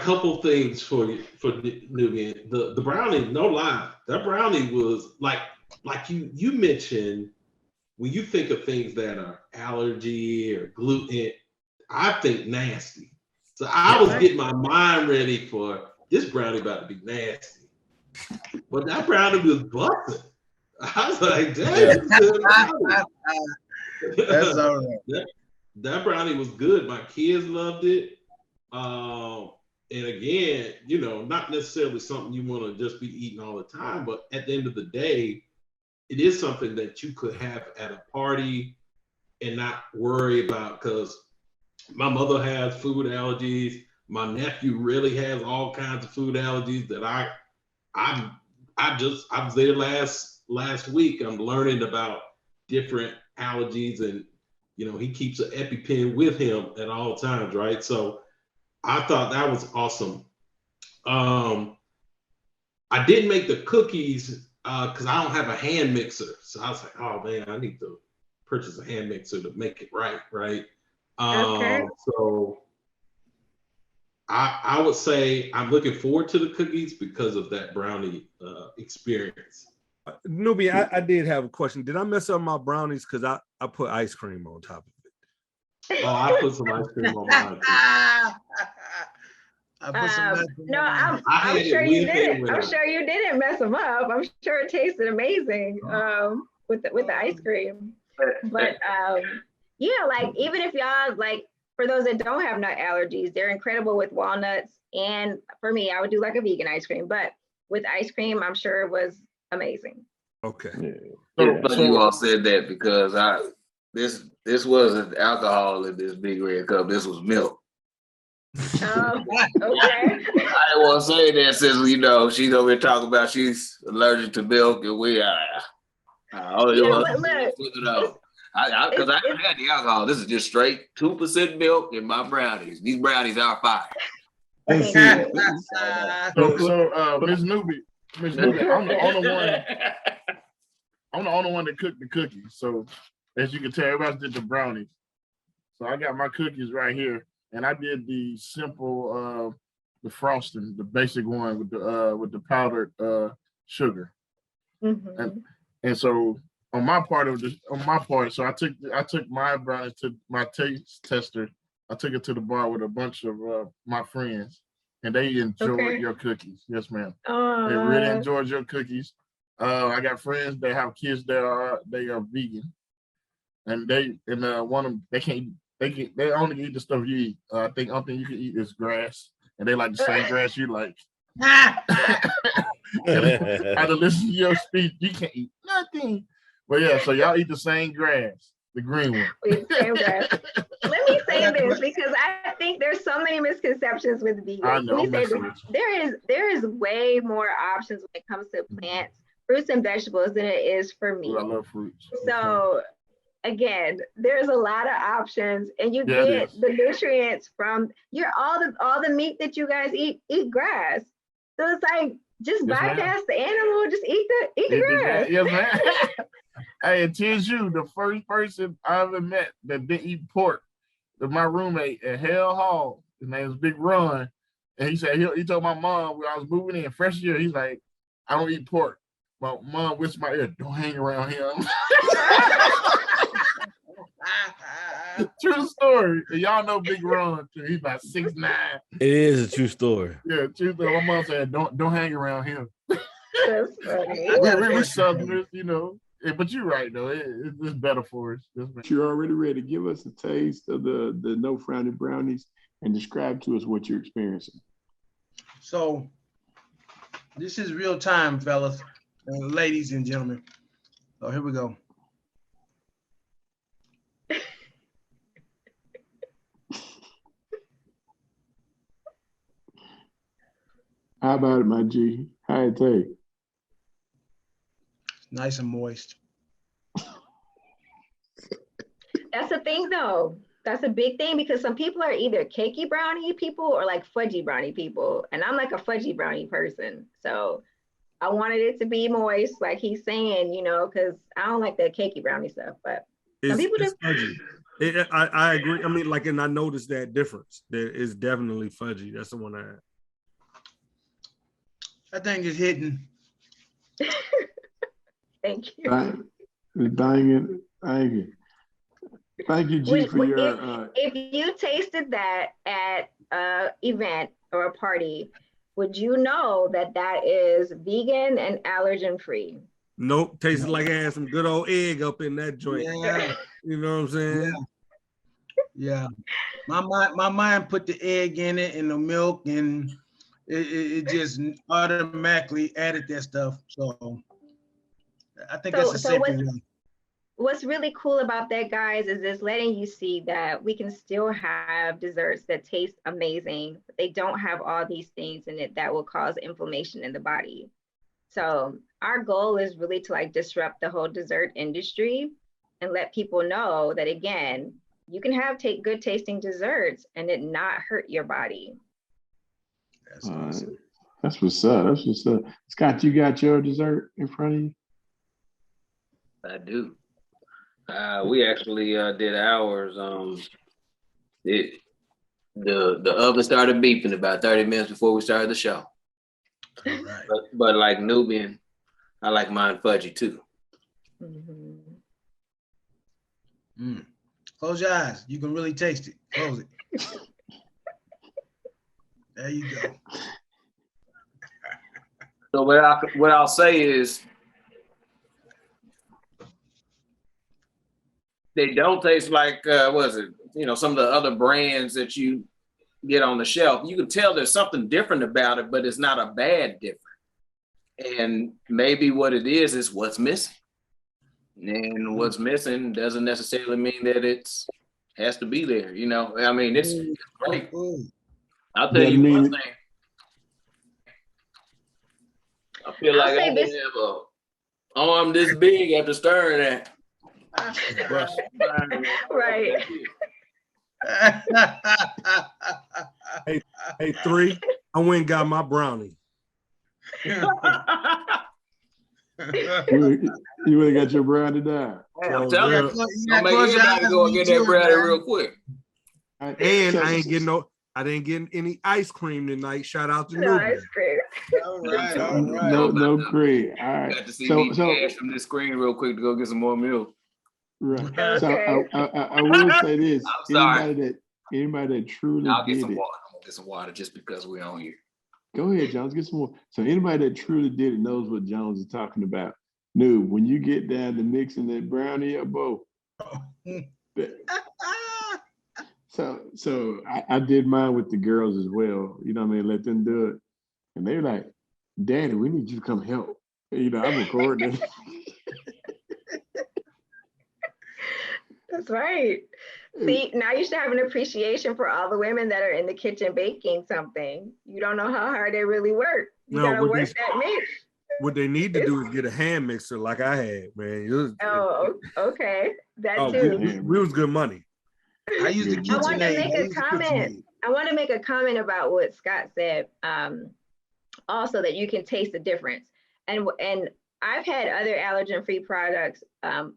couple things for you for Nubian. The brownie, no lie, that brownie was like you mentioned when you think of things that are allergy or gluten, I think nasty. So I was getting my mind ready for this brownie about to be nasty. But that brownie was busting. I was like, damn, this is good brownie. That's all right. That brownie was good. My kids loved it. And again, not necessarily something you want to just be eating all the time, but at the end of the day, it is something that you could have at a party and not worry about, because my mother has food allergies. My nephew really has all kinds of food allergies that I was there last week. I'm learning about different allergies, and he keeps an EpiPen with him at all times, right? So I thought that was awesome. I didn't make the cookies because I don't have a hand mixer. So I was like, oh man, I need to purchase a hand mixer to make it right? Okay. So I would say I'm looking forward to the cookies because of that brownie experience. Nubian, I did have a question. Did I mess up my brownies because I put ice cream on top of it? Oh, I put some ice cream on mine too. No, I'm sure you didn't. I'm sure you didn't mess them up. I'm sure it tasted amazing with the ice cream. But yeah, like even if y'all like, for those that don't have nut allergies, they're incredible with walnuts. And for me, I would do like a vegan ice cream, but with ice cream, I'm sure it was amazing. Okay. Yeah. So you all said that because this wasn't alcohol in this big red cup. This was milk. Okay. I didn't want to say that since she's over here talking about she's allergic to milk, and we because I haven't had the alcohol. This is just straight 2% milk in my brownies. These brownies are fire. So Miss Newbie, I'm the only one that cooked the cookies. So as you can tell, everybody did the brownies. So I got my cookies right here, and I did the simple, the frosting, the basic one with the powdered sugar. Mm-hmm. And so on my part, so I took my brownies to my taste tester. I took it to the bar with a bunch of my friends, and they enjoyed your cookies. Yes, ma'am. They really enjoyed your cookies. I got friends that have kids that are vegan, and one of them they only eat the stuff you eat. I think only thing you can eat is grass, and they like the same grass you like. After listening to your speech, you can't eat nothing. But yeah, so y'all eat the same grass, the green one. We eat the same grass. Let me say this because I think there's so many misconceptions with vegans. I know. There is way more options when it comes to plants, fruits, and vegetables than it is for meat. I love fruits. So again, there's a lot of options, and you get the nutrients from all the meat that you guys eat grass. So it's like just bypass the animal, just eat the grass. Yes, man. Hey, it tells you the first person I ever met that didn't eat pork was my roommate at Hell Hall. His name was Big Ron. And he said, he told my mom when I was moving in fresh year, he's like, I don't eat pork. My mom whispered in my ear, don't hang around him. True story. And y'all know Big Ron too. He's about 6'9". It is a true story. Yeah, true story. My mom said, don't hang around him. That's funny. We're Southerners, Yeah, but you're right though. It's better for us. You're already ready. Give us a taste of the no frowny brownies and describe to us what you're experiencing. So this is real time, fellas, and ladies and gentlemen. So here we go. How about it, my G? How it take? Nice and moist. That's the thing though. That's a big thing because some people are either cakey brownie people or like fudgy brownie people. And I'm like a fudgy brownie person. So I wanted it to be moist, like he's saying, because I don't like the cakey brownie stuff, but some people it's fudgy. I agree. I mean, and I noticed that difference. There is definitely fudgy. That's the one I had. That thing is hitting. Thank you. Dang it. Thank you. Thank you, G, for your. If you tasted that at an event or a party, would you know that that is vegan and allergen free? Nope. Tastes like it had some good old egg up in that joint. Yeah. You know what I'm saying? Yeah. My mind put the egg in it and the milk, and it just automatically added that stuff. So I think that's a safe one. What's really cool about that, guys, is it's letting you see that we can still have desserts that taste amazing, but they don't have all these things in it that will cause inflammation in the body. So our goal is really to like disrupt the whole dessert industry and let people know that, again, you can have good tasting desserts and it not hurt your body. That's awesome. That's what's up. That's what's up. Scott, you got your dessert in front of you? I do. We actually did ours. The oven started beeping about 30 minutes before we started the show. All right. But like Nubian, I like mine fudgy too. Close your eyes. You can really taste it. Close it. There you go. So what I'll say is, they don't taste like some of the other brands that you get on the shelf. You can tell there's something different about it, but it's not a bad different. And maybe what it is what's missing. And what's missing doesn't necessarily mean that it's has to be there. You know, I mean, it's great. I'll tell you one thing. I feel like I didn't have a arm this big after stirring that. Right. Hey, 3, I went and got my brownie. You would have got your brownie down. Hey, I'm telling you, don't make anybody go and get that brownie real quick. And I didn't get any ice cream tonight. Shout out to ice cream. All right. No cream. All right. Got to see me cash from this screen real quick to go get some more milk. Right. Okay. So I will say this: I'm sorry. anybody that truly I'll get did some it. water. I'm gonna get some water just because we're on here. Go ahead, Jones. Get some more. So anybody that truly did it knows what Jones is talking about. No, when you get down to mixing that brownie up, Bo. So I did mine with the girls as well. You know what I mean? Let them do it, and they were like, "Daddy, we need you to come help." You know, I'm recording. That's right. See, now you should have an appreciation for all the women that are in the kitchen baking something. You don't know how hard they really work. You gotta work that mix. What they need to do is get a hand mixer like I had, man. Okay. That too. We was good money. I used to I want to make a comment. I want to make a comment about what Scott said. Also, that you can taste the difference. And I've had other allergen-free products,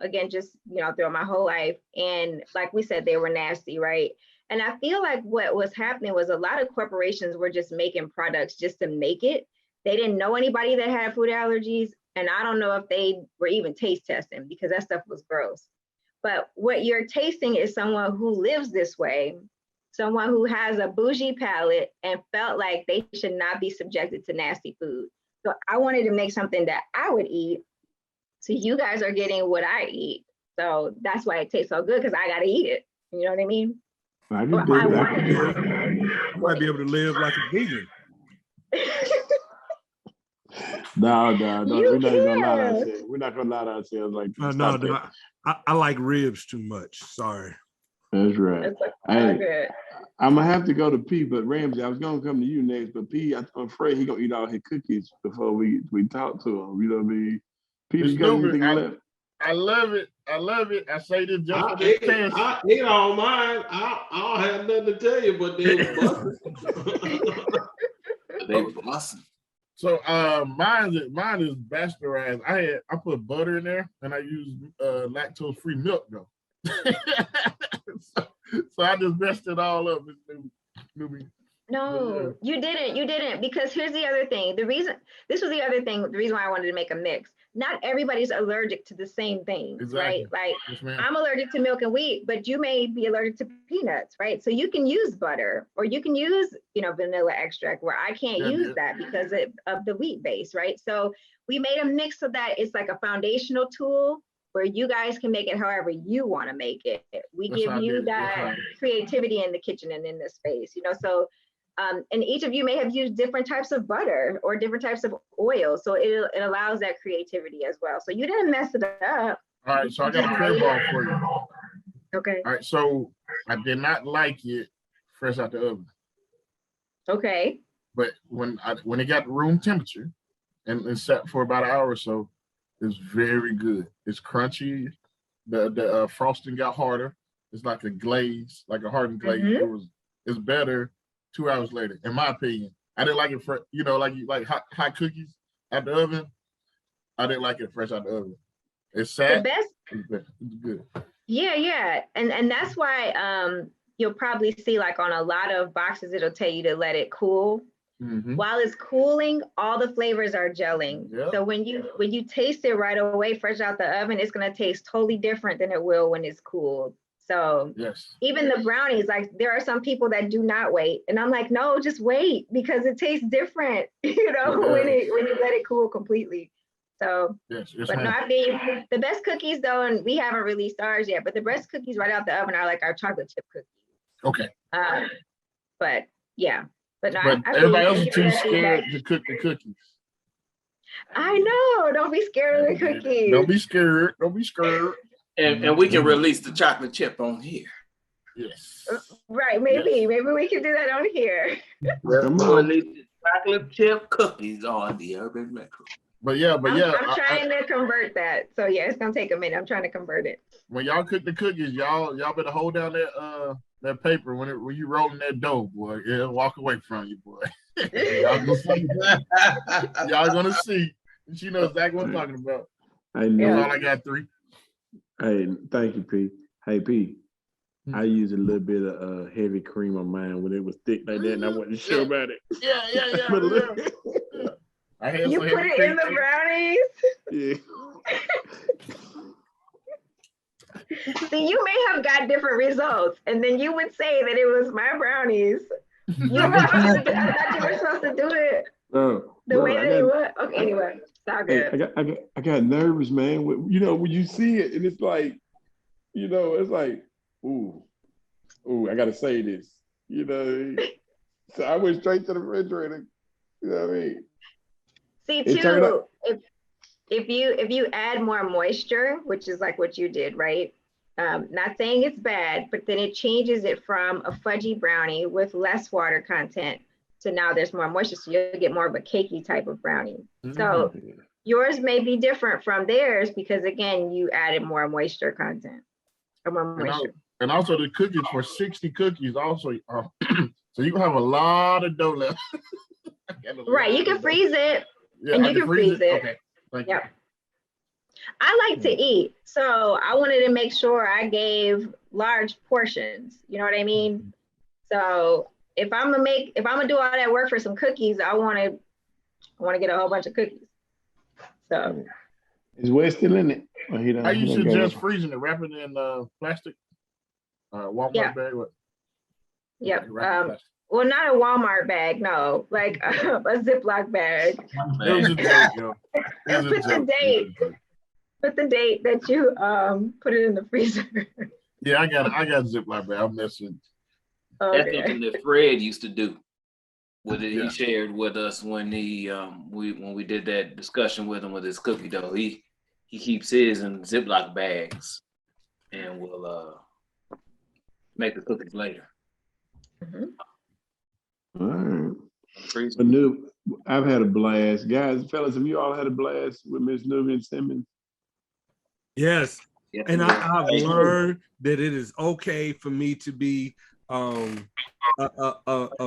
again, just, throughout my whole life. And like we said, they were nasty, right? And I feel like what was happening was a lot of corporations were just making products just to make it. They didn't know anybody that had food allergies. And I don't know if they were even taste testing because that stuff was gross. But what you're tasting is someone who lives this way, someone who has a bougie palate and felt like they should not be subjected to nasty food. So I wanted to make something that I would eat. So you guys are getting what I eat. So that's why it tastes so good, because I got to eat it. You know what I mean? I might be able to live like a vegan. No, we're not gonna lie to ourselves. We're not gonna lie to ourselves like that. No. I like ribs too much. Sorry. That's right. I'm gonna have to go to P, but Ramsey, I was gonna come to you next, but P, I'm afraid he gonna eat all his cookies before we talk to him. You know what I mean? P, you got anything left? I love it. I say this just for the test. I ate all mine. I don't have nothing to tell you, but they was busting. They were busting. So mine is bastardized. I put butter in there, and I use lactose-free milk though. So I just messed it all up. No, you didn't, because here's the other thing. The reason why I wanted to make a mix. Not everybody's allergic to the same things, right? Like I'm allergic to milk and wheat, but you may be allergic to peanuts, right? So you can use butter, or you can use, vanilla extract, where I can't use that because of the wheat base, right? So we made a mix so that it's like a foundational tool where you guys can make it however you want to make it. We give you that creativity in the kitchen and in the space, so and each of you may have used different types of butter or different types of oil. So it allows that creativity as well. So you didn't mess it up. All right, so I got a curveball for you. Okay. All right, so I did not like it fresh out the oven. Okay. But when it got room temperature and sat for about an hour or so, it's very good. It's crunchy. The frosting got harder. It's like a glaze, like a hardened glaze. Mm-hmm. It's better 2 hours later, in my opinion. I didn't like it for like hot cookies out the oven. I didn't like it fresh out the oven. It's sad. The best. It's good. Yeah, and that's why you'll probably see, like, on a lot of boxes it'll tell you to let it cool. Mm-hmm. While it's cooling, all the flavors are gelling. Yep. So when you taste it right away, fresh out the oven, it's gonna taste totally different than it will when it's cooled. So yes. Even the brownies, like, there are some people that do not wait, and I'm like, no, just wait, because it tastes different, when you let it cool completely. So, yes, but no, the best cookies though, and we haven't released ours yet, but the best cookies right out the oven are like our chocolate chip cookies. Okay. But yeah, but no, but everybody else is too scared to cook the cookies. I know. Don't be scared of the cookies. Don't be scared. And we can release the chocolate chip on here. Yes. Right. Maybe we can do that on here. Release the chocolate chip cookies on the Urban Metro. But I'm trying to convert that. So yeah, it's gonna take a minute. I'm trying to convert it. When y'all cook the cookies, y'all better hold down that paper when you rolling that dough, boy. Yeah, walk away from you, boy. Y'all gonna see. She knows exactly what I'm talking about. I know. That's all I got. 3. Hey, thank you, P. Hey, P. I used a little bit of heavy cream on mine when it was thick like that, and I wasn't sure about it. Yeah. You put it in the brownies? Yeah. See, you may have got different results, and then you would say that it was my brownies. I thought you were supposed to do it the way that it was. Okay, anyway, it's all good. Hey, I got nervous, man. When you see it, and it's like, it's like, ooh, I gotta say this, So I went straight to the refrigerator. You know what I mean? See, too, if you add more moisture, which is like what you did, right? Not saying it's bad, but then it changes it from a fudgy brownie with less water content to now there's more moisture, so you'll get more of a cakey type of brownie. Mm-hmm. So yours may be different from theirs because, again, you added more moisture content or more moisture. And also the cookies for 60 cookies also, so you can have a lot of dough left. Right, you can freeze it. Yeah, and you can freeze it. Okay, thank you. I like to eat, so I wanted to make sure I gave large portions. You know what I mean? So if I'm gonna do all that work for some cookies, I want to get a whole bunch of cookies. So is Wes still in it? I used to just freezing it, wrap it in plastic, Walmart bag. What? Yep. Well, not a Walmart bag, no, like a Ziploc bag. Put the date that you put it in the freezer. Yeah, I got Ziploc bag. I'm messing. Okay. That's something that Fred used to do. He shared with us when we did that discussion with him with his cookie dough. He keeps his in Ziploc bags, and we'll make the cookies later. Mm-hmm. All right. I've had a blast. Guys, fellas, have you all had a blast with Miss Nubian Simmons? Yes. And I've learned that it is okay for me to be a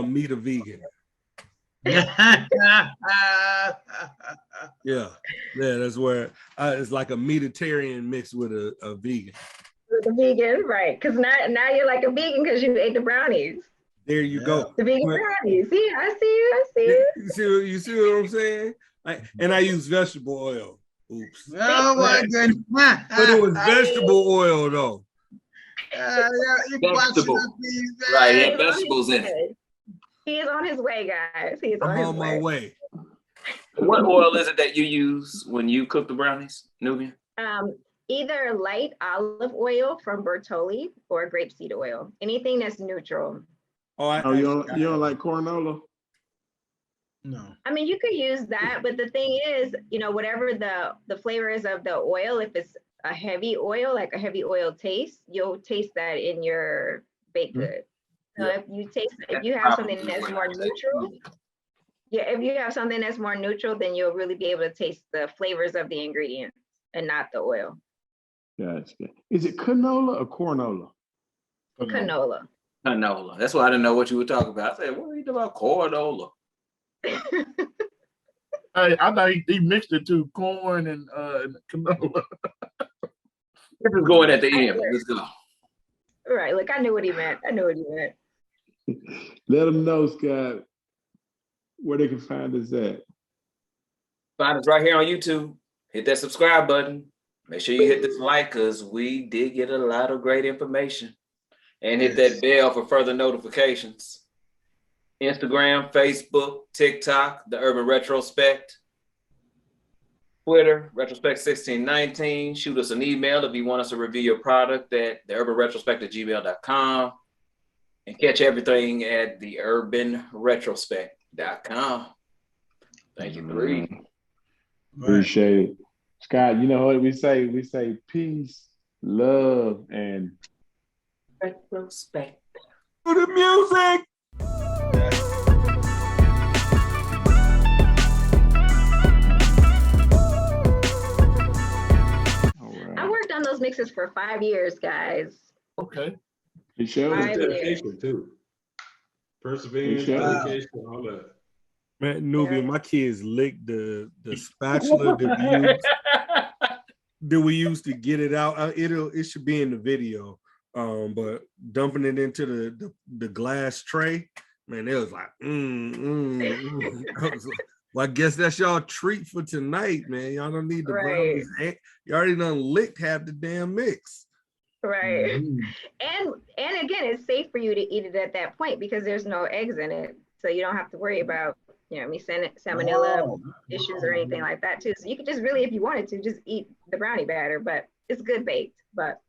meat vegan. Yeah, that's where it's like a meatitarian mixed with a vegan. With a vegan, right? Because now you're like a vegan because you ate the brownies. There you go. The vegan brownies. See, I see you. I see you. You see what I'm saying? And I use vegetable oil. Oops. Oh my goodness. But it was vegetable oil though. Vegetable. Right, yeah, vegetables in it. He is on his way, guys. He's on my way. What oil is it that you use when you cook the brownies, Nubian? Either light olive oil from Bertolli or grapeseed oil. Anything that's neutral. You don't like canola? No. I mean, you could use that, but the thing is, whatever the flavor is of the oil, if it's a heavy oil, like a heavy oil taste, you'll taste that in your baked good. So if you have something that's more neutral, if you have something that's more neutral, then you'll really be able to taste the flavors of the ingredients and not the oil. Gotcha. Is it canola or cornola? Canola. Canola. That's why I didn't know what you were talking about. I said, what are you talking about? Canola. I thought he mixed it to corn and canola. This is going at the end. Let's go. All right. Look, I knew what he meant. Let them know, Scott, where they can find us at. Find us right here on YouTube. Hit that subscribe button. Make sure you hit this like because we did get a lot of great information. And hit that bell for further notifications. Instagram, Facebook, TikTok, The Urban Retrospect. Twitter, Retrospect1619. Shoot us an email if you want us to review your product at theurbanretrospect@gmail.com. And catch everything at theurbanretrospect.com. Thank you, Three. Appreciate it. Scott, you know what we say? We say peace, love, and retrospect. To the music. I worked on those mixes for 5 years, guys. Okay. It shows dedication too. Perseverance, dedication, all that. Man, Nubian, my kids licked the spatula that we used to get it out. It should be in the video. But dumping it into the glass tray, man, it was like, I was like, well, I guess that's y'all treat for tonight, man. Y'all don't need the brownies. You already done licked half the damn mix. Right. And again, it's safe for you to eat it at that point because there's no eggs in it. So you don't have to worry about, salmonella issues or anything like that too. So you could just really, if you wanted to, just eat the brownie batter, but it's good baked. But